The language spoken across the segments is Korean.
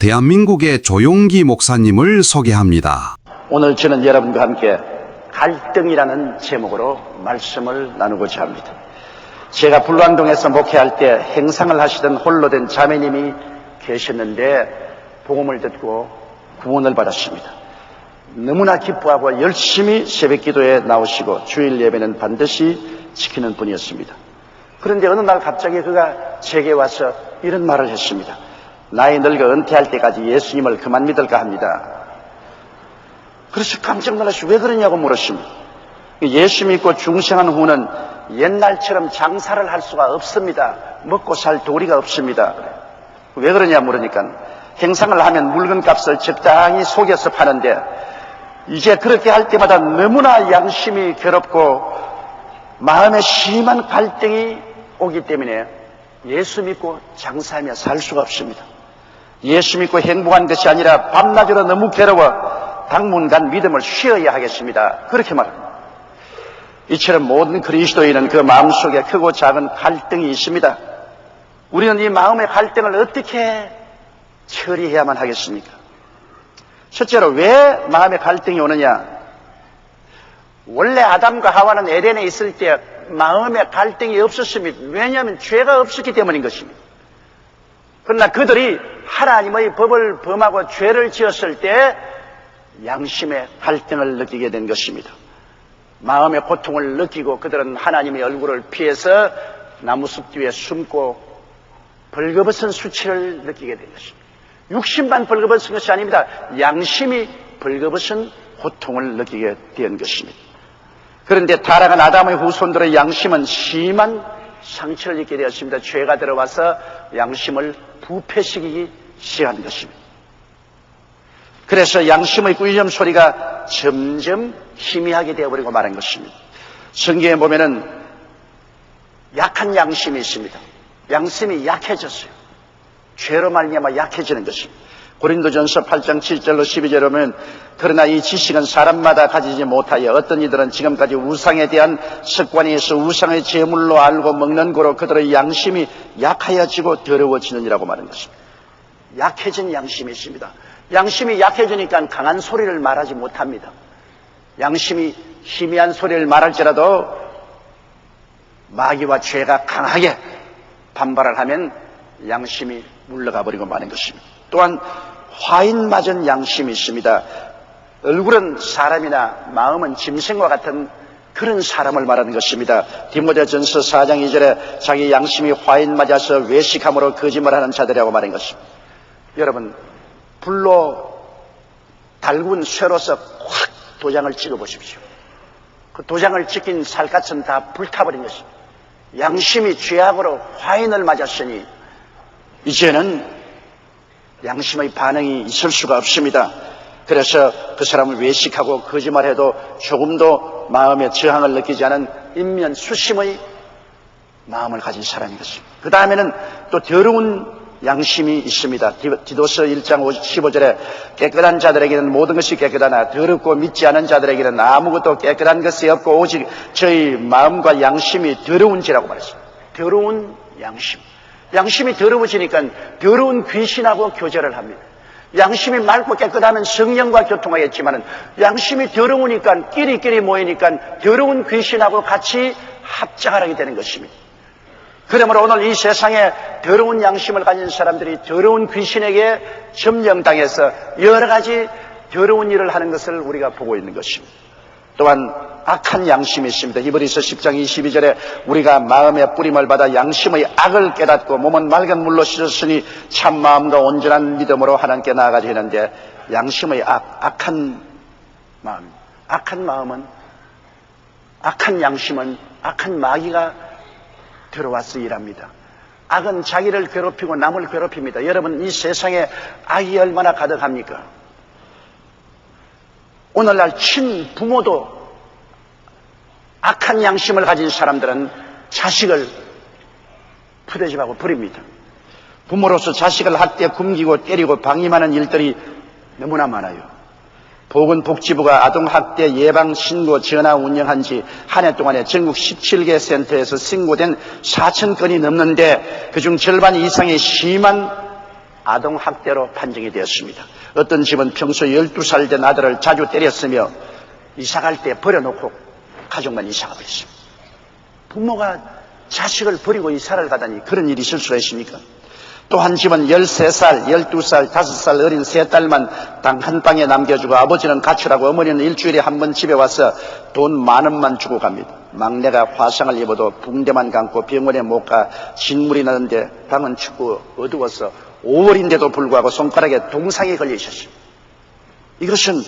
대한민국의 조용기 목사님을 소개합니다. 오늘 저는 여러분과 함께 갈등이라는 제목으로 말씀을 나누고자 합니다. 제가 불광동에서 목회할 때 행상을 하시던 홀로 된 자매님이 계셨는데 복음을 듣고 구원을 받았습니다. 너무나 기뻐하고 열심히 새벽 기도에 나오시고 주일 예배는 반드시 지키는 분이었습니다. 그런데 어느 날 갑자기 그가 제게 와서 이런 말을 했습니다. 나이 늙어 은퇴할 때까지 예수님을 그만 믿을까 합니다. 그래서 깜짝 놀라서 왜 그러냐고 물었습니다. 예수 믿고 중생한 후는 옛날처럼 장사를 할 수가 없습니다. 먹고 살 도리가 없습니다. 왜 그러냐 물으니까 행상을 하면 물건값을 적당히 속여서 파는데 이제 그렇게 할 때마다 너무나 양심이 괴롭고 마음에 심한 갈등이 오기 때문에 예수 믿고 장사하며 살 수가 없습니다. 예수 믿고 행복한 것이 아니라 밤낮으로 너무 괴로워 당분간 믿음을 쉬어야 하겠습니다. 그렇게 말합니다. 이처럼 모든 그리스도인은 그 마음속에 크고 작은 갈등이 있습니다. 우리는 이 마음의 갈등을 어떻게 처리해야만 하겠습니까? 첫째로 왜 마음의 갈등이 오느냐? 원래 아담과 하와는 에덴에 있을 때 마음의 갈등이 없었습니다. 왜냐하면 죄가 없었기 때문인 것입니다. 그러나 그들이 하나님의 법을 범하고 죄를 지었을 때 양심의 갈등을 느끼게 된 것입니다. 마음의 고통을 느끼고 그들은 하나님의 얼굴을 피해서 나무숲 뒤에 숨고 벌거벗은 수치를 느끼게 된 것입니다. 육신만 벌거벗은 것이 아닙니다. 양심이 벌거벗은 고통을 느끼게 된 것입니다. 그런데 타락한 아담의 후손들의 양심은 심한 상처를 입게 되었습니다. 죄가 들어와서 양심을 부패시키기 시작한 것입니다. 그래서 양심의 꾸짖음 소리가 점점 희미하게 되어버리고 말한 것입니다. 성경에 보면은 약한 양심이 있습니다. 양심이 약해졌어요. 죄로 말미암아 약해지는 것입니다. 고린도전서 8장 7절로 12절에 보면 그러나 이 지식은 사람마다 가지지 못하여 어떤 이들은 지금까지 우상에 대한 습관이 있어 우상의 제물로 알고 먹는 거로 그들의 양심이 약하여지고 더러워지느니라고 말한 것입니다. 약해진 양심이 있습니다. 양심이 약해지니까 강한 소리를 말하지 못합니다. 양심이 희미한 소리를 말할지라도 마귀와 죄가 강하게 반발을 하면 양심이 물러가 버리고 마는 것입니다. 또한 화인 맞은 양심이 있습니다. 얼굴은 사람이나 마음은 짐승과 같은 그런 사람을 말하는 것입니다. 디모데전서 4장 2절에 자기 양심이 화인 맞아서 외식함으로 거짓말하는 자들이라고 말한 것입니다. 여러분, 불로 달군 쇠로서 확 도장을 찍어 보십시오. 그 도장을 찍힌 살갗은 다 불타버린 것입니다. 양심이 죄악으로 화인을 맞았으니 이제는 양심의 반응이 있을 수가 없습니다. 그래서 그 사람을 외식하고 거짓말해도 조금도 마음의 저항을 느끼지 않은 인면 수심의 마음을 가진 사람인 것입니다. 그 다음에는 또 더러운 양심이 있습니다. 디도서 1장 15절에 깨끗한 자들에게는 모든 것이 깨끗하나 더럽고 믿지 않은 자들에게는 아무것도 깨끗한 것이 없고 오직 저희 마음과 양심이 더러운지라고 말했습니다. 더러운 양심. 양심이 더러워지니까 더러운 귀신하고 교제를 합니다. 양심이 맑고 깨끗하면 성령과 교통하겠지만 양심이 더러우니까 끼리끼리 모이니까 더러운 귀신하고 같이 합작을 하게 되는 것입니다. 그러므로 오늘 이 세상에 더러운 양심을 가진 사람들이 더러운 귀신에게 점령당해서 여러 가지 더러운 일을 하는 것을 우리가 보고 있는 것입니다. 또한 악한 양심이 있습니다. 히브리서 10장 22절에 우리가 마음의 뿌림을 받아 양심의 악을 깨닫고 몸은 맑은 물로 씻었으니 참 마음과 온전한 믿음으로 하나님께 나아가자 했는데 양심의 악한 마음, 악한 양심은 악한 마귀가 들어와서 일합니다. 악은 자기를 괴롭히고 남을 괴롭힙니다. 여러분, 이 세상에 악이 얼마나 가득합니까? 오늘날 친부모도 악한 양심을 가진 사람들은 자식을 푸대접하고 버립니다. 부모로서 자식을 학대, 굶기고 때리고 방임하는 일들이 너무나 많아요. 보건복지부가 아동학대 예방 신고 전화 운영한 지 한 해 동안에 전국 17개 센터에서 신고된 4,000건이 넘는데 그중 절반 이상의 심한 아동학대로 판정이 되었습니다. 어떤 집은 평소 12살 된 아들을 자주 때렸으며 이사갈 때 버려놓고 가족만 이사가 버렸습니다. 부모가 자식을 버리고 이사를 가다니 그런 일이 있을 수가 있습니까? 또 한 집은 13살, 12살, 5살 어린 세 딸만 당 한 방에 남겨주고 아버지는 가출하고 어머니는 일주일에 한 번 집에 와서 돈 10,000원만 주고 갑니다. 막내가 화상을 입어도 붕대만 감고 병원에 못 가 진물이 나는데 방은 춥고 어두워서 5월인데도 불구하고 손가락에 동상이 걸려 있었습니다. 이것은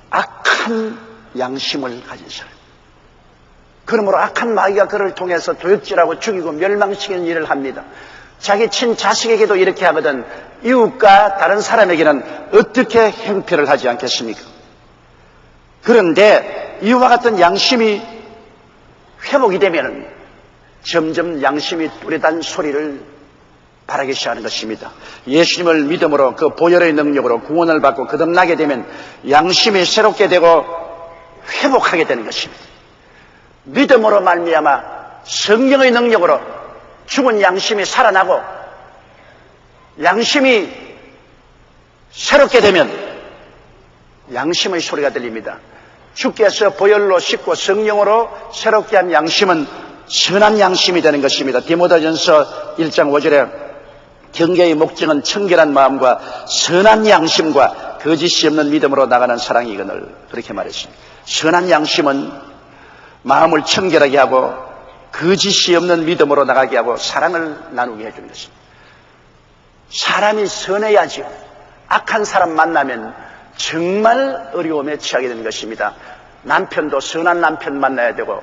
악한 양심을 가진 사람. 그러므로 악한 마귀가 그를 통해서 도역질하고 죽이고 멸망시키는 일을 합니다. 자기 친자식에게도 이렇게 하거든 이웃과 다른 사람에게는 어떻게 행패를 하지 않겠습니까? 그런데 이와 같은 양심이 회복이 되면 점점 양심이 뚜렷한 소리를 바라기 시작하는 것입니다. 예수님을 믿음으로 그 보혈의 능력으로 구원을 받고 거듭나게 되면 양심이 새롭게 되고 회복하게 되는 것입니다. 믿음으로 말미암아 성령의 능력으로 죽은 양심이 살아나고 양심이 새롭게 되면 양심의 소리가 들립니다. 주께서 보혈로 씻고 성령으로 새롭게 한 양심은 선한 양심이 되는 것입니다. 디모데전서 1장 5절에 경계의 목적은 청결한 마음과 선한 양심과 거짓이 없는 믿음으로 나가는 사랑이거늘 그렇게 말했습니다. 선한 양심은 마음을 청결하게 하고 거짓이 없는 믿음으로 나가게 하고 사랑을 나누게 해주는 것입니다. 사람이 선해야지요. 악한 사람 만나면 정말 어려움에 처하게 되는 것입니다. 남편도 선한 남편 만나야 되고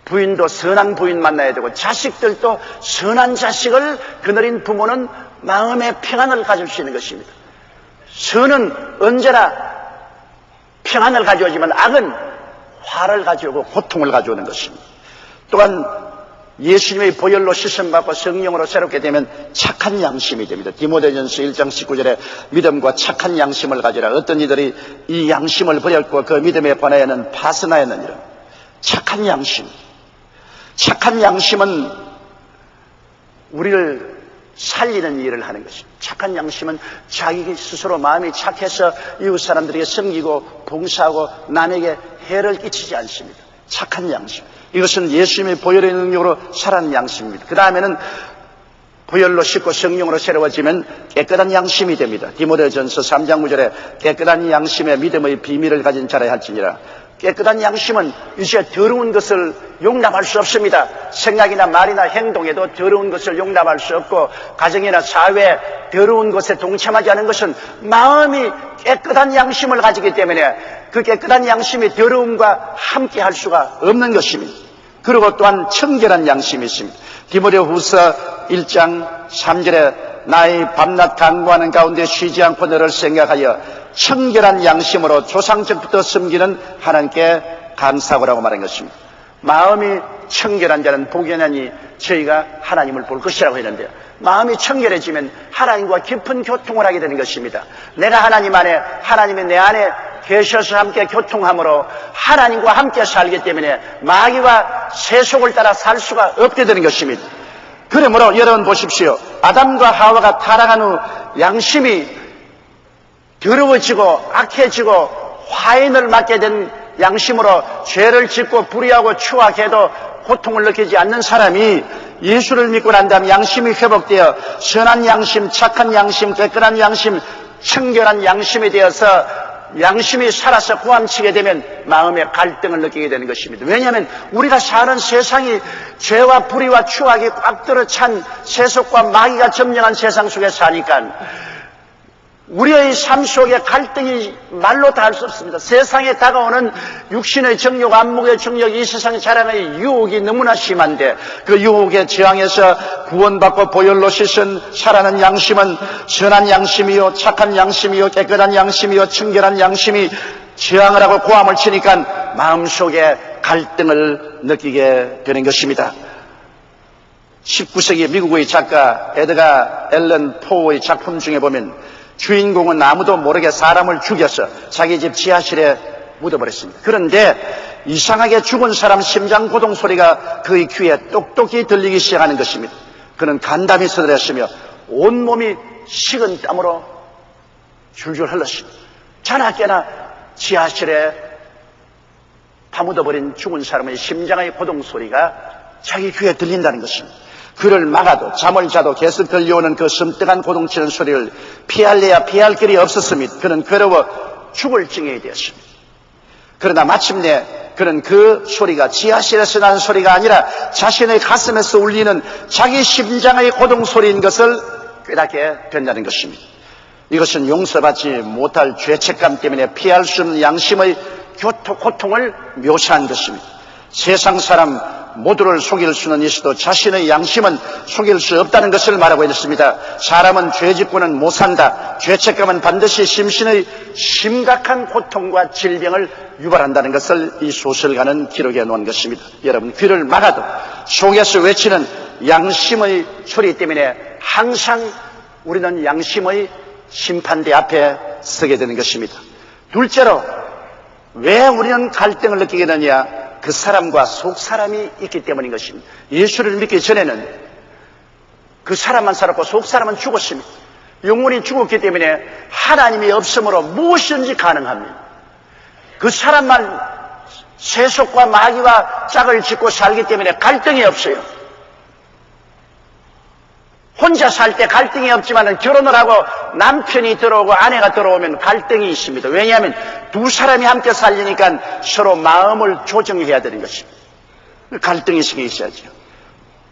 부인도 선한 부인 만나야 되고 자식들도 선한 자식을 거느린 부모는 마음의 평안을 가질 수 있는 것입니다. 선은 언제나 평안을 가져오지만 악은 화를 가져오고 고통을 가져오는 것입니다. 또한 예수님의 보혈로 씻음받고 성령으로 새롭게 되면 착한 양심이 됩니다. 디모데전서 1장 19절에 믿음과 착한 양심을 가지라. 어떤 이들이 이 양심을 버렸고 그 믿음에 관하여는 파선하였느니라. 착한 양심. 착한 양심은 우리를 살리는 일을 하는 것입니다. 착한 양심은 자기 스스로 마음이 착해서 이웃 사람들에게 섬기고 봉사하고 남에게 해를 끼치지 않습니다. 착한 양심. 이것은 예수님의 보혈의 능력으로 살아난 양심입니다. 그 다음에는 보혈로 씻고 성령으로 새로워지면 깨끗한 양심이 됩니다. 디모데전서 3장 9절에 깨끗한 양심의 믿음의 비밀을 가진 자라 할지니라. 깨끗한 양심은 이제 더러운 것을 용납할 수 없습니다. 생각이나 말이나 행동에도 더러운 것을 용납할 수 없고 가정이나 사회에 더러운 것에 동참하지 않은 것은 마음이 깨끗한 양심을 가지기 때문에 그 깨끗한 양심이 더러움과 함께 할 수가 없는 것입니다. 그리고 또한 청결한 양심이 있습니다. 디모데후서 1장 3절에 나의 밤낮 간구하는 가운데 쉬지 않고 너를 생각하여 청결한 양심으로 조상적부터 섬기는 하나님께 감사하라고 말한 것입니다. 마음이 청결한 자는 복이 나니 저희가 하나님을 볼 것이라고 했는데요. 마음이 청결해지면 하나님과 깊은 교통을 하게 되는 것입니다. 내가 하나님 안에, 하나님이 내 안에 계셔서 함께 교통함으로 하나님과 함께 살기 때문에 마귀와 세속을 따라 살 수가 없게 되는 것입니다. 그러므로 여러분 보십시오. 아담과 하와가 타락한 후 양심이 더러워지고 악해지고 화인을 맞게 된 양심으로 죄를 짓고 불의하고 추악해도 고통을 느끼지 않는 사람이 예수를 믿고 난 다음 양심이 회복되어 선한 양심, 착한 양심, 깨끗한 양심, 청결한 양심이 되어서 양심이 살아서 고함치게 되면 마음의 갈등을 느끼게 되는 것입니다. 왜냐하면 우리가 사는 세상이 죄와 불의와 추악이 꽉 들어찬 세속과 마귀가 점령한 세상 속에 사니까 우리의 삶 속에 갈등이 말로 다 할 수 없습니다. 세상에 다가오는 육신의 정욕, 안목의 정욕, 이 세상의 자랑의 유혹이 너무나 심한데 그 유혹에 저항해서 구원받고 보혈로 씻은 살아난 양심은 선한 양심이요, 착한 양심이요, 깨끗한 양심이요, 청결한 양심이 저항을 하고 고함을 치니까 마음속에 갈등을 느끼게 되는 것입니다. 19세기 미국의 작가 에드가 앨런 포의 작품 중에 보면 주인공은 아무도 모르게 사람을 죽여서 자기 집 지하실에 묻어버렸습니다. 그런데 이상하게 죽은 사람 심장 고동 소리가 그의 귀에 똑똑히 들리기 시작하는 것입니다. 그는 간담이 서늘했으며 온몸이 식은 땀으로 줄줄 흘렀습니다. 자나깨나 지하실에 파묻어버린 죽은 사람의 심장의 고동 소리가 자기 귀에 들린다는 것입니다. 그를 막아도 잠을 자도 계속 들려오는 그 섬뜩한 고동치는 소리를 피할래야 피할 길이 없었습니다. 그는 괴로워 죽을 징해 되었습니다. 그러나 마침내 그는 그 소리가 지하실에서 나는 소리가 아니라 자신의 가슴에서 울리는 자기 심장의 고동 소리인 것을 깨닫게 된다는 것입니다. 이것은 용서받지 못할 죄책감 때문에 피할 수 없는 양심의 고통을 묘사한 것입니다. 세상 사람 모두를 속일 수는 있어도 자신의 양심은 속일 수 없다는 것을 말하고 있습니다. 사람은 죄 짓고는 못 산다. 죄책감은 반드시 심신의 심각한 고통과 질병을 유발한다는 것을 이 소설가는 기록해 놓은 것입니다. 여러분, 귀를 막아도 속에서 외치는 양심의 소리 때문에 항상 우리는 양심의 심판대 앞에 서게 되는 것입니다. 둘째로, 왜 우리는 갈등을 느끼게 되느냐? 그 사람과 속 사람이 있기 때문인 것입니다. 예수를 믿기 전에는 그 사람만 살았고 속 사람은 죽었습니다. 영혼이 죽었기 때문에 하나님이 없으므로 무엇이든지 가능합니다. 그 사람만 세속과 마귀와 짝을 짓고 살기 때문에 갈등이 없어요. 혼자 살 때 갈등이 없지만 결혼을 하고 남편이 들어오고 아내가 들어오면 갈등이 있습니다. 왜냐하면 두 사람이 함께 살리니까 서로 마음을 조정해야 되는 것입니다. 갈등이 생겨 있어야죠.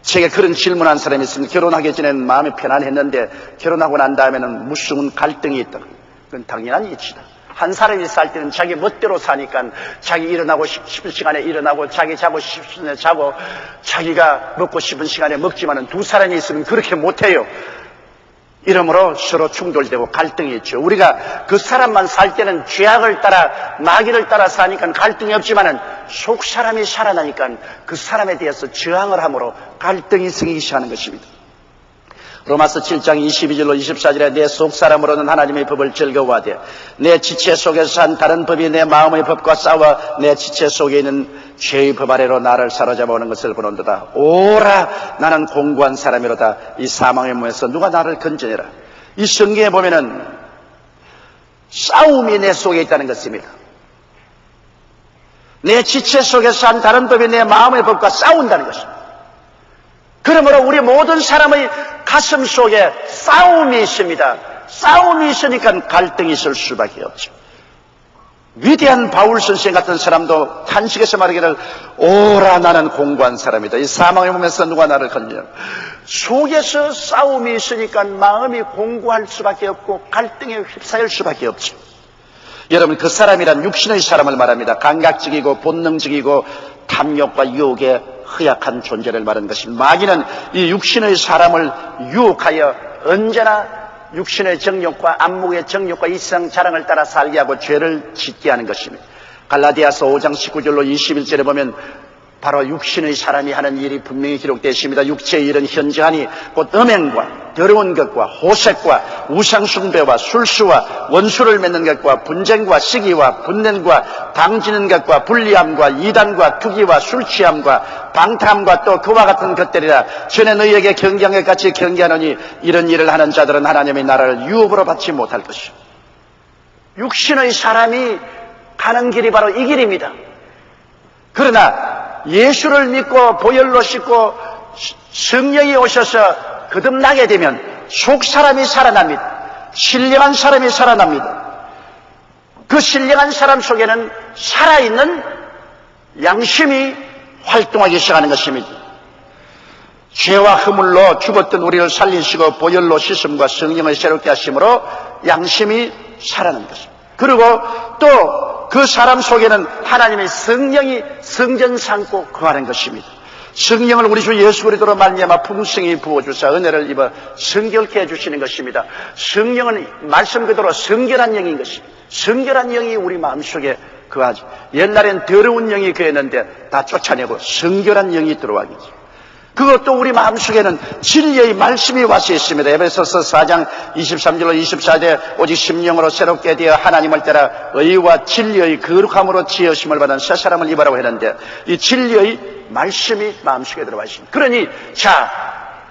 제가 그런 질문한 사람이 있습니다. 결혼하기 전에는 마음이 편안했는데 결혼하고 난 다음에는 무슨 갈등이 있다. 그건 당연한 이치다. 한 사람이 살 때는 자기 멋대로 사니까 자기 일어나고 싶은 시간에 일어나고 자기 자고 싶은 시간에 자고 자기가 먹고 싶은 시간에 먹지만은 두 사람이 있으면 그렇게 못해요. 이러므로 서로 충돌되고 갈등이 있죠. 우리가 그 사람만 살 때는 죄악을 따라 마귀를 따라 사니까 갈등이 없지만은 속 사람이 살아나니까 그 사람에 대해서 저항을 함으로 갈등이 생기기 시작하는 것입니다. 로마서 7장 22절로 24절에 내 속 사람으로는 하나님의 법을 즐거워하되 내 지체 속에서 산 다른 법이 내 마음의 법과 싸워 내 지체 속에 있는 죄의 법 아래로 나를 사로잡아 오는 것을 보는도다. 오라 나는 공고한 사람이로다. 이 사망의 몸에서 누가 나를 건져내라. 이 성경에 보면은 싸움이 내 속에 있다는 것입니다. 내 지체 속에서 산 다른 법이 내 마음의 법과 싸운다는 것입니다. 그러므로 우리 모든 사람의 가슴 속에 싸움이 있습니다. 싸움이 있으니까 갈등이 있을 수밖에 없죠. 위대한 바울 선생 같은 사람도 탄식에서 말하기를 오라 나는 공고한 사람이다. 이 사망의 몸에서 누가 나를 건지냐. 속에서 싸움이 있으니까 마음이 공고할 수밖에 없고 갈등에 휩싸일 수밖에 없죠. 여러분, 그 사람이란 육신의 사람을 말합니다. 감각적이고 본능적이고 탐욕과 유혹에 허약한 존재를 말하는 것입니다. 마귀는 이 육신의 사람을 유혹하여 언제나 육신의 정욕과 안목의 정욕과 이상 자랑을 따라 살게 하고 죄를 짓게 하는 것입니다. 갈라디아서 5장 19절로 21절에 보면 바로 육신의 사람이 하는 일이 분명히 기록되어 있습니다. 육체의 일은 현저하니 곧 음행과 더러운 것과 호색과 우상숭배와 술수와 원수를 맺는 것과 분쟁과 시기와 분냄과 당지는 것과 불리함과 이단과 투기와 술취함과 방탕함과 또 그와 같은 것들이라. 전에 너희에게 경계한 것 같이 경계하노니 이런 일을 하는 자들은 하나님의 나라를 유업으로 받지 못할 것이요. 육신의 사람이 가는 길이 바로 이 길입니다. 그러나 예수를 믿고 보혈로 씻고 성령이 오셔서 거듭나게 되면 속 사람이 살아납니다. 신령한 사람이 살아납니다. 그 신령한 사람 속에는 살아있는 양심이 활동하기 시작하는 것입니다. 죄와 허물로 죽었던 우리를 살리시고 보혈로 씻음과 성령을 새롭게 하심으로 양심이 살아나는 것입니다. 그리고 또 그 사람 속에는 하나님의 성령이 성전 삼고 거하는 것입니다. 성령을 우리 주 예수 그리스도로 말미암아 풍성히 부어주사 은혜를 입어 성결케 해주시는 것입니다. 성령은 말씀 그대로 성결한 영인 것입니다. 성결한 영이 우리 마음속에 거하죠. 옛날엔 더러운 영이 거했는데 다 쫓아내고 성결한 영이 들어와겠죠. 그것도 우리 마음속에는 진리의 말씀이 와서 있습니다. 에베소서 4장 23절로 24절에 오직 심령으로 새롭게 되어 하나님을 따라 의와 진리의 거룩함으로 지으심을 받은 새 사람을 입으라고 했는데 이 진리의 말씀이 마음속에 들어와 있습니다. 그러니 자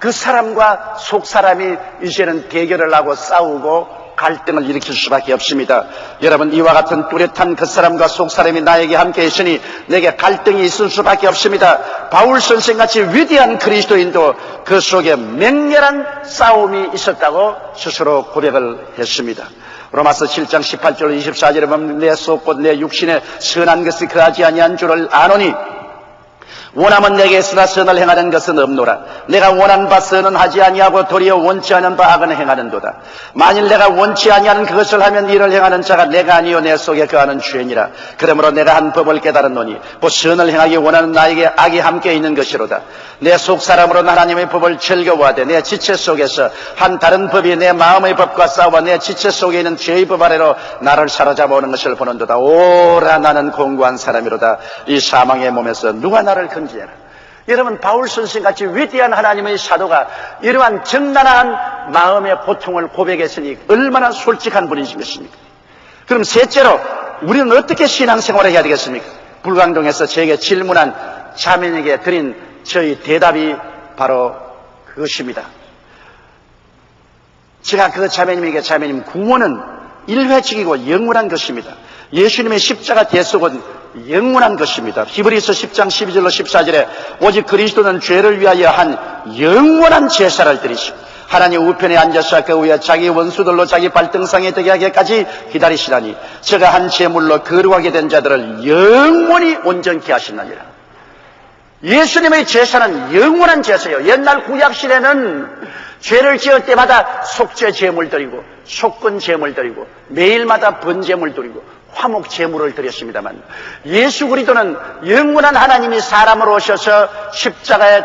그 사람과 속 사람이 이제는 대결을 하고 싸우고 갈등을 일으킬 수밖에 없습니다. 여러분, 이와 같은 뚜렷한 그 사람과 속 사람이 나에게 함께 있으니 내게 갈등이 있을 수밖에 없습니다. 바울 선생같이 위대한 그리스도인도 그 속에 맹렬한 싸움이 있었다고 스스로 고백을 했습니다. 로마서 7장 18절 24절에 보면 내 속 곧 내 육신에 선한 것이 거하지 아니한 줄을 아노니 원함은 내게 있으나 선을 행하는 것은 없노라. 내가 원하는 바 선은 하지 아니하고 도리어 원치 않은 바 악은 행하는도다. 만일 내가 원치 아니하는 그것을 하면 이를 행하는 자가 내가 아니요 내 속에 거하는 죄니라. 그러므로 내가 한 법을 깨달았노니 곧 선을 행하기 원하는 나에게 악이 함께 있는 것이로다. 내 속 사람으로 하나님의 법을 즐거워하되 내 지체 속에서 한 다른 법이 내 마음의 법과 싸워 내 지체 속에 있는 죄의 법 아래로 나를 사로잡아오는 것을 보는도다. 오라 나는 공고한 사람이로다. 이 사망의 몸에서 누가 나를 건지해라. 여러분, 바울 선생같이 위대한 하나님의 사도가 이러한 정난한 마음의 고통을 고백했으니 얼마나 솔직한 분이시겠습니까? 그럼 셋째로 우리는 어떻게 신앙생활을 해야 되겠습니까? 불광동에서 제게 질문한 자매에게 드린 저희 대답이 바로 그것입니다. 제가 그 자매님에게 자매님, 구원은 일회적이고 영원한 것입니다. 예수님의 십자가 대속은 영원한 것입니다. 히브리서 10장 12절로 14절에 오직 그리스도는 죄를 위하여 한 영원한 제사를 드리시고 하나님 우편에 앉아서 그 위에 자기 원수들로 자기 발등상에 되게 하기까지 기다리시라니 저가 한 제물로 거룩하게 된 자들을 영원히 온전케 하시나니라. 예수님의 제사는 영원한 제사예요. 옛날 구약시대는 죄를 지을 때마다 속죄 제물 드리고 속건 제물 드리고 매일마다 번제물 드리고 화목 제물을 드렸습니다만 예수 그리스도는 영원한 하나님이 사람으로 오셔서 십자가에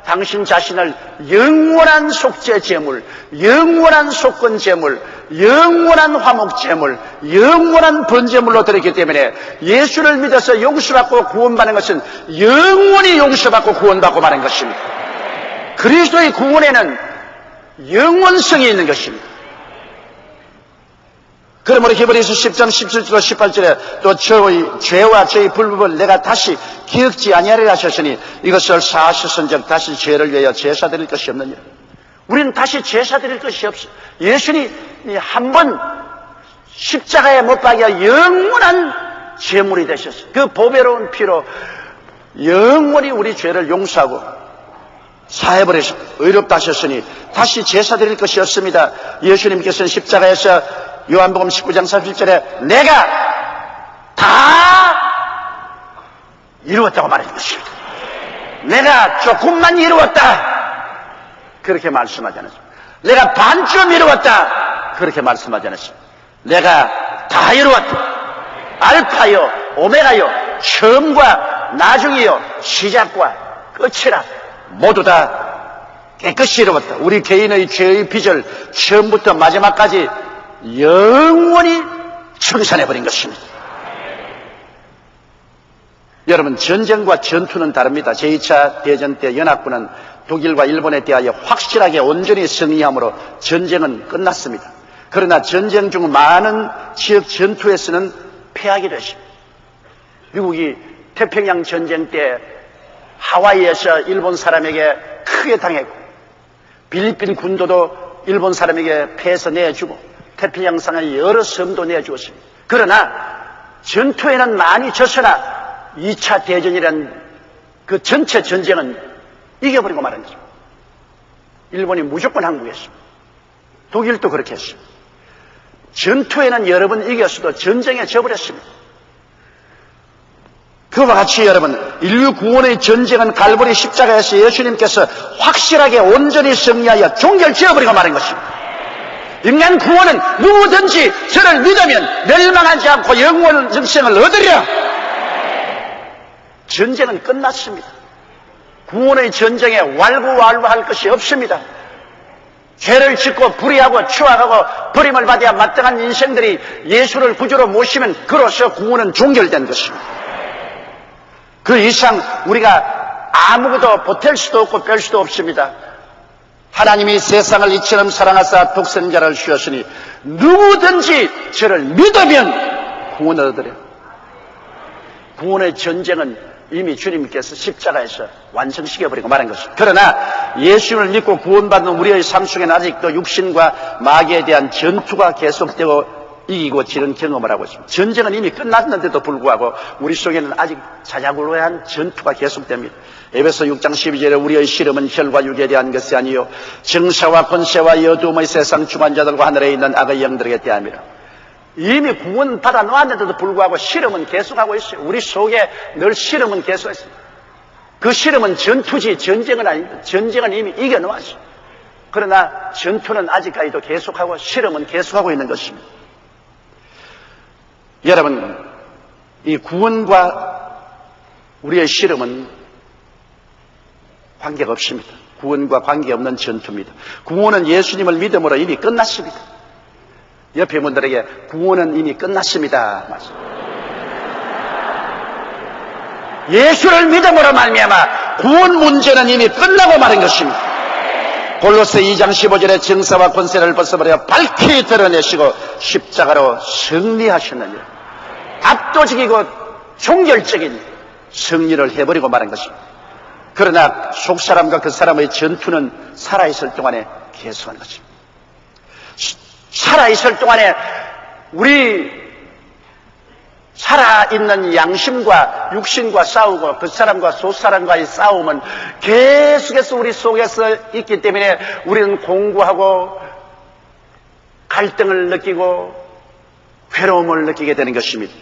당신 자신을 영원한 속죄 제물, 영원한 속건 제물, 영원한 화목 제물, 영원한 번제물로 드렸기 때문에 예수를 믿어서 용서받고 구원받는 것은 영원히 용서받고 구원받고 마는 것입니다. 그리스도의 구원에는 영원성이 있는 것입니다. 그러므로 히브리서 10장 17절 18절에 또 저의 죄와 저의 불법을 내가 다시 기억지 아니하리라 하셨으니 이것을 사하셨은즉 다시 죄를 위하여 제사 드릴 것이 없느니라. 우리는 다시 제사 드릴 것이 없어요. 예수님이 한 번 십자가에 못 박여 영원한 제물이 되셨어요. 그 보배로운 피로 영원히 우리 죄를 용서하고 사해버리시고 의롭다 하셨으니 다시 제사 드릴 것이 없습니다. 예수님께서는 십자가에서 요한복음 19장 30절에 내가 다 이루었다고 말하는 것입니다. 내가 조금만 이루었다 그렇게 말씀하지 않았습니다. 내가 반쯤 이루었다 그렇게 말씀하지 않았습니다. 내가 다 이루었다. 알파요 오메가요 처음과 나중이요 시작과 끝이라 모두 다 깨끗이 이루었다. 우리 개인의 죄의 빚을 처음부터 마지막까지 영원히 청산해버린 것입니다. 여러분, 전쟁과 전투는 다릅니다. 제2차 대전 때 연합군은 독일과 일본에 대하여 확실하게 온전히 승리함으로 전쟁은 끝났습니다. 그러나 전쟁 중 많은 지역 전투에서는 패하기도 했습니다. 미국이 태평양 전쟁 때 하와이에서 일본 사람에게 크게 당했고 필리핀 군도도 일본 사람에게 패해서 내주고 태평양상의 여러 섬도 내주었습니다. 그러나 전투에는 많이 졌으나 2차 대전이란 그 전체 전쟁은 이겨버리고 말은 거죠. 일본이 무조건 항복했습니다. 독일도 그렇게 했습니다. 전투에는 여러 번 이겼어도 전쟁에 져버렸습니다. 그와 같이 여러분, 인류 구원의 전쟁은 갈보리 십자가에서 예수님께서 확실하게 온전히 승리하여 종결 지어버리고 말은 것입니다. 인간 구원은 누구든지 저를 믿으면 멸망하지 않고 영원한 영생을 얻으리라. 전쟁은 끝났습니다. 구원의 전쟁에 왈구왈부할 것이 없습니다. 죄를 짓고 불의하고 추악하고 버림을 받아야 마땅한 인생들이 예수를 구주로 모시면 그로써 구원은 종결된 것입니다. 그 이상 우리가 아무것도 보탤 수도 없고 뺄 수도 없습니다. 하나님이 세상을 이처럼 사랑하사 독생자를 주셨으니 누구든지 저를 믿으면 구원을 얻으려. 구원의 전쟁은 이미 주님께서 십자가에서 완성시켜버리고 말한 것입니다. 그러나 예수님을 믿고 구원받는 우리의 삶 속에는 아직도 육신과 마귀에 대한 전투가 계속되고 이기고 지는 경험을 하고 있습니다. 전쟁은 이미 끝났는데도 불구하고 우리 속에는 아직 자자구로한 전투가 계속됩니다. 에베소 6장 12절에 우리의 씨름은 혈과 육에 대한 것이 아니요 정사와 권세와 어두움의 세상 주관자들과 하늘에 있는 악의 영들에게 대함이라. 이미 구원받아 놓았는데도 불구하고 씨름은 계속하고 있어요. 우리 속에 늘 씨름은 계속 있습니다. 그 씨름은 전투지 전쟁은 아닙니다. 전쟁은 이미 이겨놓았어요. 그러나 전투는 아직까지도 계속하고 씨름은 계속하고 있는 것입니다. 여러분, 이 구원과 우리의 씨름은 관계가 없습니다. 구원과 관계없는 전투입니다. 구원은 예수님을 믿음으로 이미 끝났습니다. 옆에 분들에게 구원은 이미 끝났습니다. 예수를 믿음으로 말미암아 구원 문제는 이미 끝나고 마는 것입니다. 골로새 2장 15절에 정사와 권세를 벗어버려 밝히 드러내시고 십자가로 승리하셨느니라. 압도적이고 종결적인 승리를 해버리고 말한 것입니다. 그러나 속사람과 그 사람의 전투는 살아있을 동안에 계속하는 것입니다. 살아있을 동안에 우리 살아있는 양심과 육신과 싸우고 그 사람과 속사람과의 싸움은 계속해서 우리 속에서 있기 때문에 우리는 공부하고 갈등을 느끼고 괴로움을 느끼게 되는 것입니다.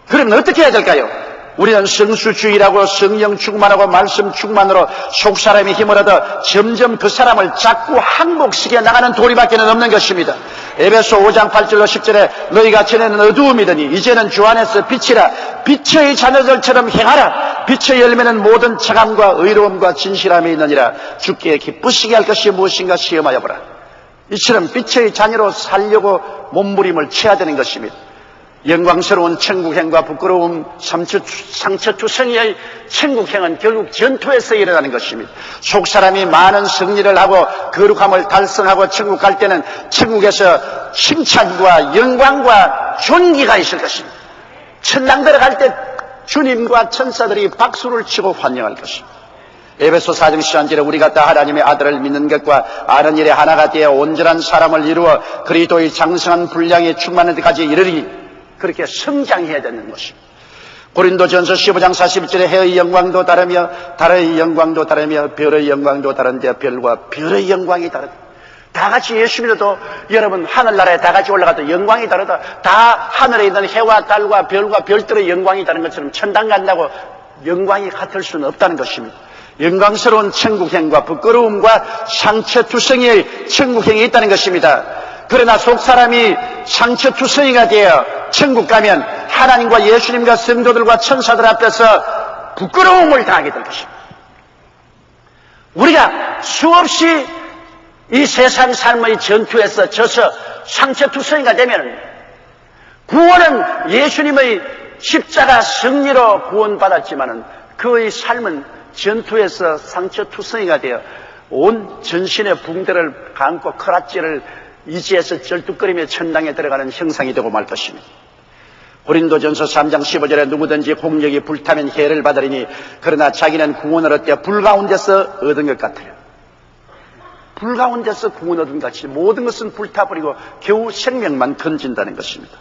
그러면 어떻게 해야 될까요? 우리는 성수주의라고 성령 충만하고 말씀 충만으로 속사람이 힘을 얻어 점점 그 사람을 자꾸 항복시켜 나가는 도리밖에 없는 것입니다. 에베소 5장 8절로 10절에 너희가 전에는 어두움이더니 이제는 주 안에서 빛이라. 빛의 자녀들처럼 행하라. 빛의 열매는 모든 착함과 의로움과 진실함이 있느니라. 주께 기쁘시게 할 것이 무엇인가 시험하여 보라. 이처럼 빛의 자녀로 살려고 몸부림을 쳐야 되는 것입니다. 영광스러운 천국행과 부끄러움 상처투성이의 천국행은 결국 전투에서 일어나는 것입니다. 속사람이 많은 승리를 하고 거룩함을 달성하고 천국 갈 때는 천국에서 칭찬과 영광과 존귀가 있을 것입니다. 천당 들어갈 때 주님과 천사들이 박수를 치고 환영할 것입니다. 에베소 4장 11절에 우리가 다 하나님의 아들을 믿는 것과 아는 일에 하나가 되어 온전한 사람을 이루어 그리스도의 장성한 분량에 충만한 데까지 이르리. 그렇게 성장해야 되는 것입니다. 고린도전서 15장 41절에 해의 영광도 다르며 달의 영광도 다르며 별의 영광도 다른데 별과 별의 영광이 다르다. 다 같이 예수 믿어도 여러분 하늘나라에 다 같이 올라가도 영광이 다르다. 다 하늘에 있는 해와 달과 별과 별들의 영광이 다른 것처럼 천당 간다고 영광이 같을 수는 없다는 것입니다. 영광스러운 천국행과 부끄러움과 상처투성이의 천국행이 있다는 것입니다. 그러나 속사람이 상처투성이가 되어 천국 가면 하나님과 예수님과 성도들과 천사들 앞에서 부끄러움을 당하게 될 것입니다. 우리가 수없이 이 세상 삶의 전투에서 져서 상처투성이가 되면 구원은 예수님의 십자가 승리로 구원받았지만은 그의 삶은 전투에서 상처투성이가 되어 온 전신의 붕대를 감고 커라지를 이지에서 절뚝거리며 천당에 들어가는 형상이 되고 말 것입니다. 고린도전서 3장 15절에 누구든지 공력이 불타면 해를 받으리니 그러나 자기는 구원을 얻되 불 가운데서 얻은 것 같아요. 불 가운데서 구원 얻은 것 같이 모든 것은 불타버리고 겨우 생명만 건진다는 것입니다.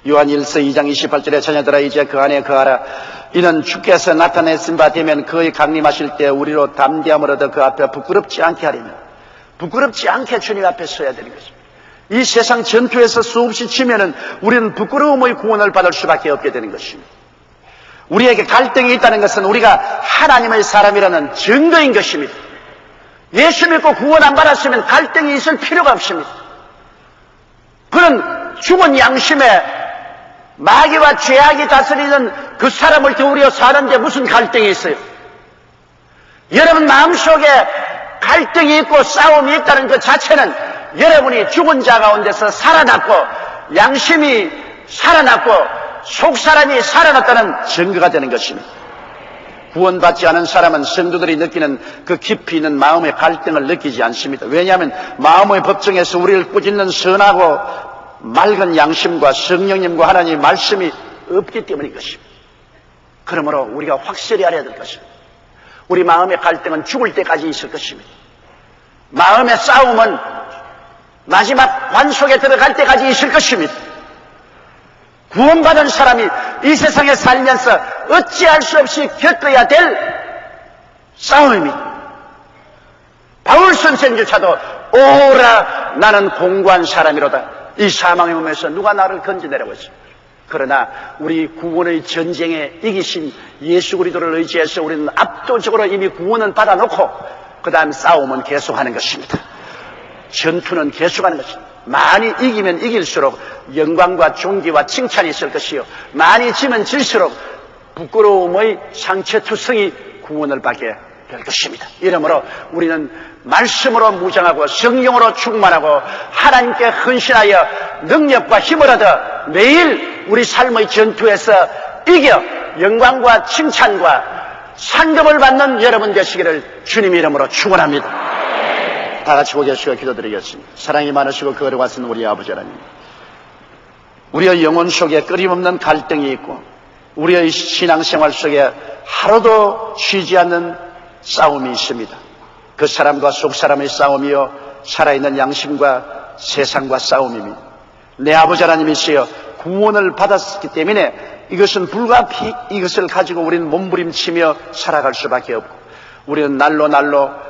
요한 1서 2장 28절에 자녀들아 이제 그 안에 거하라. 이는 주께서 나타내신 바 되면 그의 강림하실 때 우리로 담대함을 얻어 그 앞에 부끄럽지 않게 하리며 부끄럽지 않게 주님 앞에 서야 되는 것입니다. 이 세상 전투에서 수없이 치면은 우리는 부끄러움의 구원을 받을 수밖에 없게 되는 것입니다. 우리에게 갈등이 있다는 것은 우리가 하나님의 사람이라는 증거인 것입니다. 예수 믿고 구원 안 받았으면 갈등이 있을 필요가 없습니다. 그는 죽은 양심에 마귀와 죄악이 다스리는 그 사람을 도우려 사는데 무슨 갈등이 있어요? 여러분 마음속에 갈등이 있고 싸움이 있다는 것 자체는 여러분이 죽은 자 가운데서 살아났고 양심이 살아났고 속사람이 살아났다는 증거가 되는 것입니다. 구원받지 않은 사람은 성도들이 느끼는 그 깊이 있는 마음의 갈등을 느끼지 않습니다. 왜냐하면 마음의 법정에서 우리를 꾸짖는 선하고 맑은 양심과 성령님과 하나님의 말씀이 없기 때문인 것입니다. 그러므로 우리가 확실히 알아야 될 것입니다. 우리 마음의 갈등은 죽을 때까지 있을 것입니다. 마음의 싸움은 마지막 관 속에 들어갈 때까지 있을 것입니다. 구원받은 사람이 이 세상에 살면서 어찌할 수 없이 겪어야 될 싸움입니다. 바울 선생조차도 오라 나는 공고한 사람이로다. 이 사망의 몸에서 누가 나를 건져내라고 했습니다. 그러나 우리 구원의 전쟁에 이기신 예수 그리스도를 의지해서 우리는 압도적으로 이미 구원은 받아놓고 그 다음 싸움은 계속하는 것입니다. 전투는 계속하는 것입니다. 많이 이기면 이길수록 영광과 존귀와 칭찬이 있을 것이요 많이 지면 질수록 부끄러움의 상처투성이 구원을 받게 될 것입니다. 이러므로 우리는 말씀으로 무장하고 성령으로 충만하고 하나님께 헌신하여 능력과 힘을 얻어 매일 우리 삶의 전투에서 이겨 영광과 칭찬과 상급을 받는 여러분 되시기를 주님 이름으로 축원합니다. 다 같이 고개 숙여 기도드리겠습니다. 사랑이 많으시고 거룩하신 우리 아버지 하나님, 우리의 영혼 속에 끊임없는 갈등이 있고 우리의 신앙생활 속에 하루도 쉬지 않는 싸움이 있습니다. 그 사람과 속 사람의 싸움이요 살아있는 양심과 세상과 싸움입니다. 내 아버지 하나님이시여 구원을 받았기 때문에 이것은 불가피 이것을 가지고 우리는 몸부림치며 살아갈 수밖에 없고 우리는 날로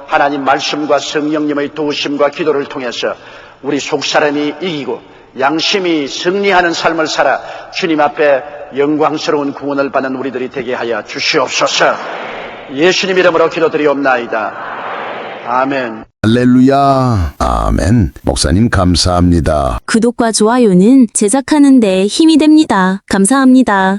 하나님 말씀과 성령님의 도우심과 기도를 통해서 우리 속사람이 이기고 양심이 승리하는 삶을 살아 주님 앞에 영광스러운 구원을 받는 우리들이 되게 하여 주시옵소서. 예수님 이름으로 기도드리옵나이다. 아멘. 할렐루야. 아멘. 목사님 감사합니다. 구독과 좋아요는 제작하는 데 힘이 됩니다. 감사합니다.